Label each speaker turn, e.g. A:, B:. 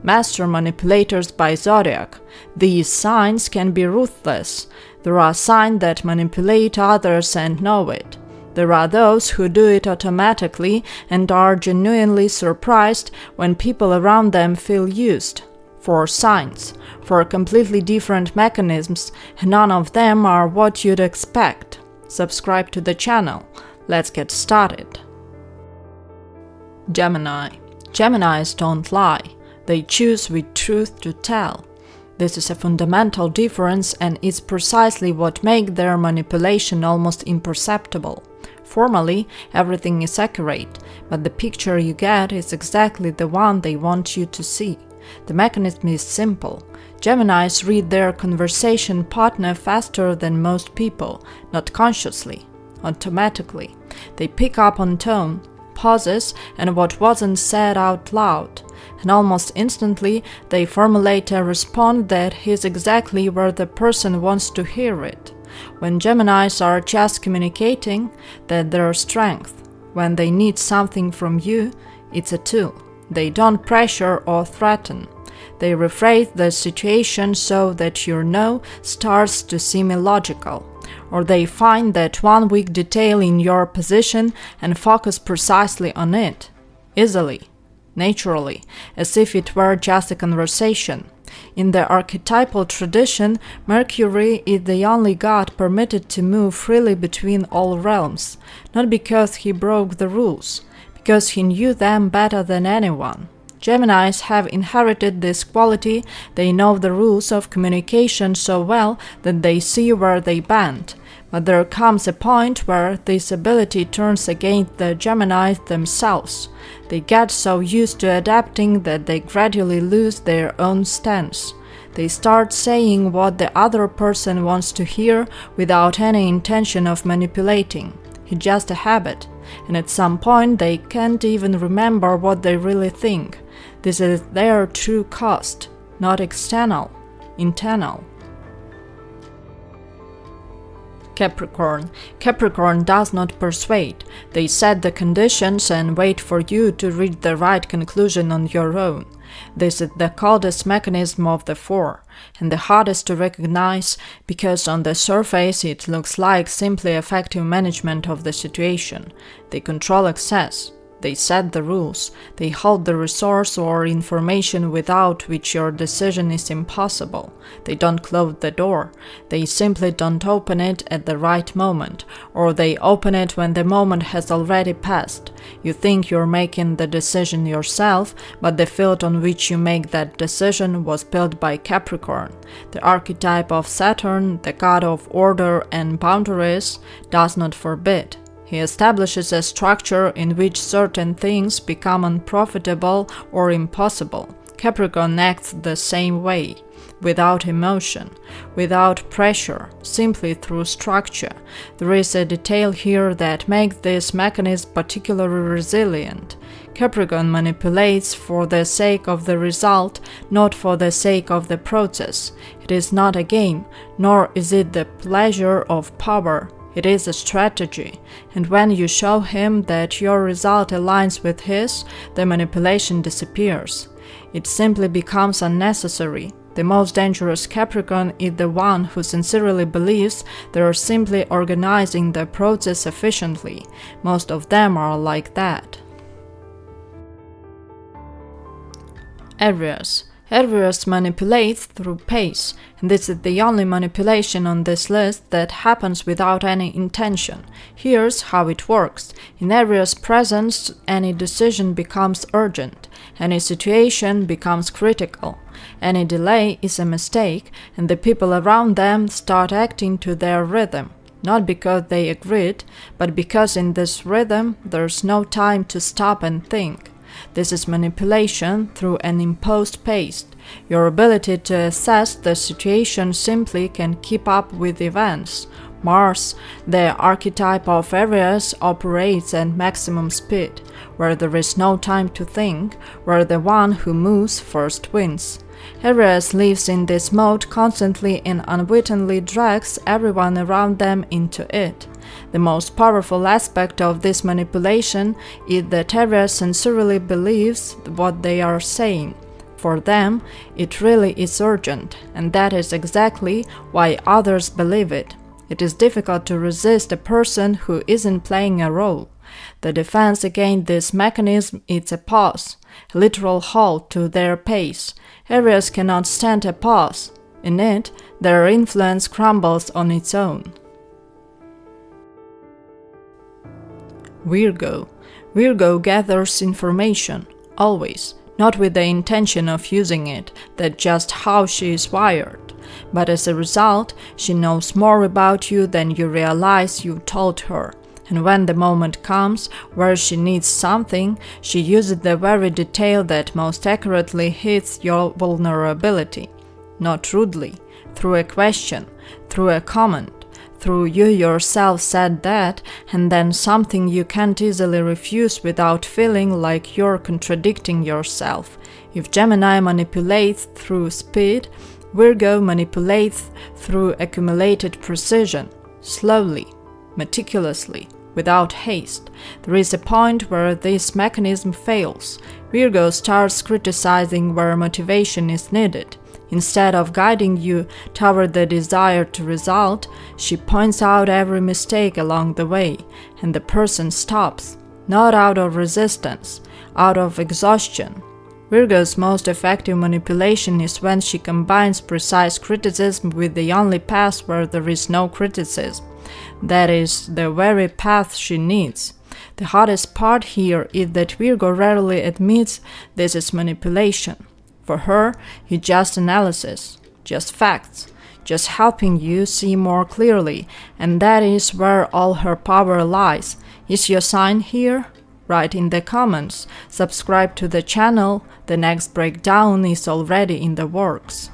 A: Master Manipulators by Zodiac. These signs can be ruthless. There are signs that manipulate others and know it. There are those who do it automatically and are genuinely surprised when people around them feel used. 4 signs, 4 completely different mechanisms, and none of them are what you'd expect. Subscribe to the channel. Let's get started. Gemini. Geminis don't lie. They choose with truth to tell. This is a fundamental difference and is precisely what makes their manipulation almost imperceptible. Formally, everything is accurate, but the picture you get is exactly the one they want you to see. The mechanism is simple. Geminis read their conversation partner faster than most people, not consciously, automatically. They pick up on tone, pauses, and what wasn't said out loud, and almost instantly they formulate a response that is exactly where the person wants to hear it. When Geminis are just communicating, that's their strength. When they need something from you, it's a tool. They don't pressure or threaten. They rephrase the situation so that your no starts to seem illogical. Or they find that one weak detail in your position and focus precisely on it, easily, naturally, as if it were just a conversation. In the archetypal tradition, Mercury is the only god permitted to move freely between all realms, not because he broke the rules, because he knew them better than anyone. Geminis have inherited this quality. They know the rules of communication so well that they see where they bend. But there comes a point where this ability turns against the Geminis themselves. They get so used to adapting that they gradually lose their own stance. They start saying what the other person wants to hear without any intention of manipulating. It's just a habit, and at some point they can't even remember what they really think. This is their true cost, not external, internal. Capricorn. Capricorn does not persuade. They set the conditions and wait for you to reach the right conclusion on your own. This is the coldest mechanism of the 4, and the hardest to recognize because on the surface it looks like simply effective management of the situation. They control access. They set the rules. They hold the resource or information without which your decision is impossible. They don't close the door. They simply don't open it at the right moment, or they open it when the moment has already passed. You think you're making the decision yourself, but the field on which you make that decision was built by Capricorn. The archetype of Saturn, the god of order and boundaries, does not forbid. He establishes a structure in which certain things become unprofitable or impossible. Capricorn acts the same way, without emotion, without pressure, simply through structure. There is a detail here that makes this mechanism particularly resilient. Capricorn manipulates for the sake of the result, not for the sake of the process. It is not a game, nor is it the pleasure of power. It is a strategy, and when you show him that your result aligns with his, the manipulation disappears. It simply becomes unnecessary. The most dangerous Capricorn is the one who sincerely believes they are simply organizing the process efficiently. Most of them are like that. Aries. Aries manipulates through pace, and this is the only manipulation on this list that happens without any intention. Here's how it works. In Aries' presence, any decision becomes urgent, any situation becomes critical, any delay is a mistake, and the people around them start acting to their rhythm. Not because they agreed, but because in this rhythm there's no time to stop and think. This is manipulation through an imposed pace. Your ability to assess the situation simply can keep up with events. Mars, the archetype of Aries, operates at maximum speed, where there is no time to think, where the one who moves first wins. Aries lives in this mode constantly and unwittingly drags everyone around them into it. The most powerful aspect of this manipulation is that Aries sincerely believes what they are saying. For them, it really is urgent, and that is exactly why others believe it. It is difficult to resist a person who isn't playing a role. The defense against this mechanism is a pause, a literal halt to their pace. Aries cannot stand a pause. In it, their influence crumbles on its own. Virgo gathers information, always, not with the intention of using it, that's just how she is wired. But as a result, she knows more about you than you realize you told her. And when the moment comes where she needs something, she uses the very detail that most accurately hits your vulnerability. Not rudely, through a question, through a comment, through you yourself said that, and then something you can't easily refuse without feeling like you're contradicting yourself. If Gemini manipulates through speed, Virgo manipulates through accumulated precision, slowly, meticulously, without haste. There is a point where this mechanism fails. Virgo starts criticizing where motivation is needed. Instead of guiding you toward the desired result, she points out every mistake along the way, and the person stops, not out of resistance, out of exhaustion. Virgo's most effective manipulation is when she combines precise criticism with the only path where there is no criticism. That is the very path she needs. The hardest part here is that Virgo rarely admits this is manipulation. For her, it's just analysis, just facts, just helping you see more clearly, and that is where all her power lies. Is your sign here? Write in the comments. Subscribe to the channel. The next breakdown is already in the works.